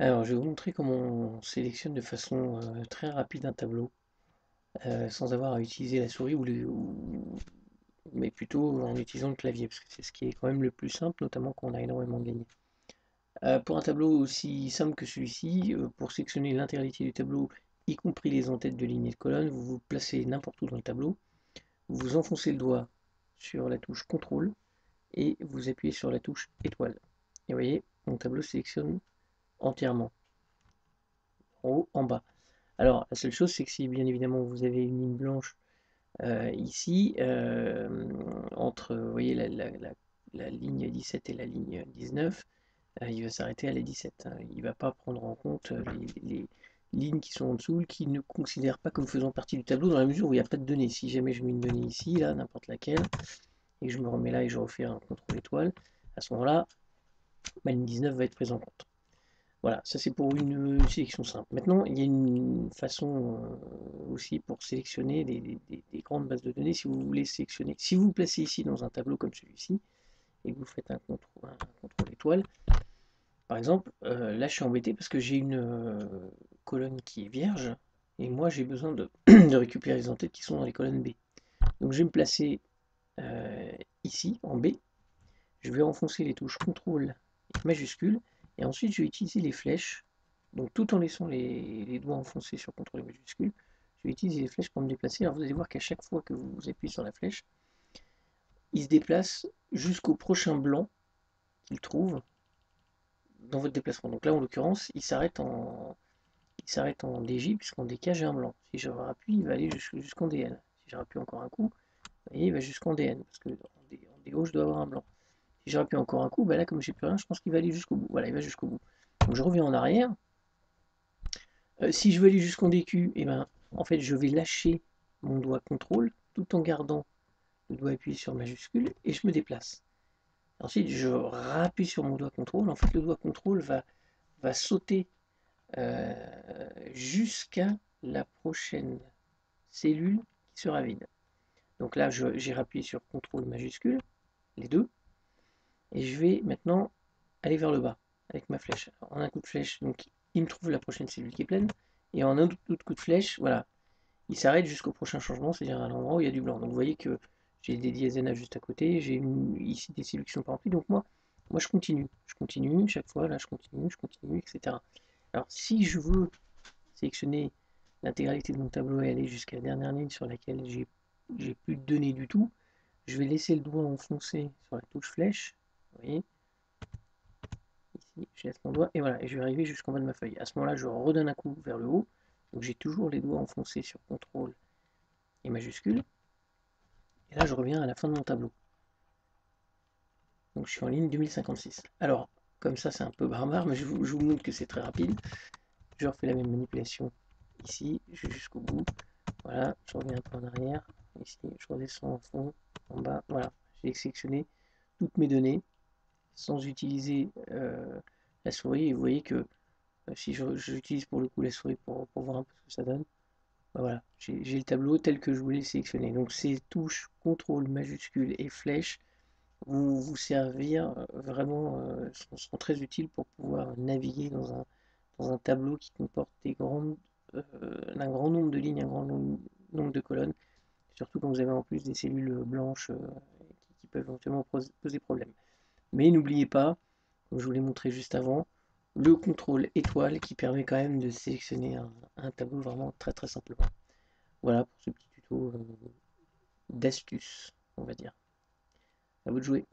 Alors, je vais vous montrer comment on sélectionne de façon très rapide un tableau, sans avoir à utiliser la souris mais plutôt en utilisant le clavier, parce que c'est ce qui est quand même le plus simple, notamment quand on a énormément de lignes. Pour un tableau aussi simple que celui-ci, pour sélectionner l'intégralité du tableau, y compris les entêtes de lignes et de colonnes, vous vous placez n'importe où dans le tableau, vous enfoncez le doigt sur la touche CTRL et vous appuyez sur la touche étoile. Et vous voyez, mon tableau sélectionne entièrement, en haut, en bas. Alors, la seule chose, c'est que si bien évidemment vous avez une ligne blanche ici, entre, vous voyez, la ligne 17 et la ligne 19, il va s'arrêter à la 17, hein. Il ne va pas prendre en compte les lignes qui sont en dessous, qui ne considèrent pas comme faisant partie du tableau dans la mesure où il n'y a pas de données. Si jamais je mets une donnée ici, là, n'importe laquelle, et que je me remets là et je refais un contrôle étoile, à ce moment-là, ma ligne 19 va être prise en compte. Voilà, ça c'est pour une sélection simple. Maintenant, il y a une façon aussi pour sélectionner des grandes bases de données si vous voulez sélectionner. Si vous vous placez ici dans un tableau comme celui-ci et que vous faites un contrôle étoile, par exemple, là je suis embêté parce que j'ai une colonne qui est vierge et moi j'ai besoin de, de récupérer les entêtes qui sont dans les colonnes B. Donc je vais me placer ici en B, je vais enfoncer les touches CTRL majuscule et ensuite je vais utiliser les flèches. Donc tout en laissant les doigts enfoncés sur CTRL majuscule, je vais utiliser les flèches pour me déplacer. Alors vous allez voir qu'à chaque fois que vous appuyez sur la flèche, il se déplace jusqu'au prochain blanc qu'il trouve dans votre déplacement. Donc là en l'occurrence, il s'arrête en DJ puisqu'en DK j'ai un blanc. Si je rappuie, il va aller jusqu'en DN. Si je rappuie encore un coup, vous voyez, il va jusqu'en DN parce que en DO je dois avoir un blanc. Si je rappuie encore un coup, bah là comme j'ai plus rien, je pense qu'il va aller jusqu'au bout. Voilà, il va jusqu'au bout. Donc je reviens en arrière. Si je veux aller jusqu'en DQ, et ben, en fait, je vais lâcher mon doigt CTRL tout en gardant le doigt appuyé sur majuscule et je me déplace. Ensuite, je rappuie sur mon doigt CTRL. En fait, le doigt CTRL va sauter euh, jusqu'à la prochaine cellule qui sera vide. Donc là, j'ai rappuyé sur CTRL majuscule, les deux, et je vais maintenant aller vers le bas avec ma flèche. Alors, en un coup de flèche, donc il me trouve la prochaine cellule qui est pleine, et en un autre coup de flèche, voilà, il s'arrête jusqu'au prochain changement, c'est-à-dire à l'endroit où il y a du blanc. Donc vous voyez que j'ai des diasénats juste à côté, j'ai ici des cellules qui sont pas remplies, donc moi je continue, chaque fois, là je continue, etc. Alors si je veux sélectionner l'intégralité de mon tableau et aller jusqu'à la dernière ligne sur laquelle j'ai plus de données du tout, je vais laisser le doigt enfoncé sur la touche flèche, vous voyez, ici, je laisse mon doigt, et voilà, et je vais arriver jusqu'en bas de ma feuille. À ce moment-là, je redonne un coup vers le haut, donc j'ai toujours les doigts enfoncés sur CTRL et majuscule, et là je reviens à la fin de mon tableau. Donc je suis en ligne 2056. Alors, comme ça c'est un peu barbare, mais je vous montre que c'est très rapide. Je refais la même manipulation ici, je vais jusqu'au bout. Voilà, je reviens un peu en arrière. Ici, je redescends en fond, en bas. Voilà, j'ai sélectionné toutes mes données sans utiliser la souris. Et vous voyez que si j'utilise pour le coup la souris pour voir un peu ce que ça donne, ben voilà, j'ai le tableau tel que je voulais le sélectionner. Donc ces touches CTRL majuscule et flèche vous servir vraiment, sont très utiles pour pouvoir naviguer dans un tableau qui comporte un grand nombre de lignes, un grand nombre de colonnes, surtout quand vous avez en plus des cellules blanches qui peuvent éventuellement poser problème. Mais n'oubliez pas, comme je vous l'ai montré juste avant, le contrôle étoile qui permet quand même de sélectionner un tableau vraiment très très simplement. Voilà pour ce petit tuto d'astuce, on va dire. À vous de jouer.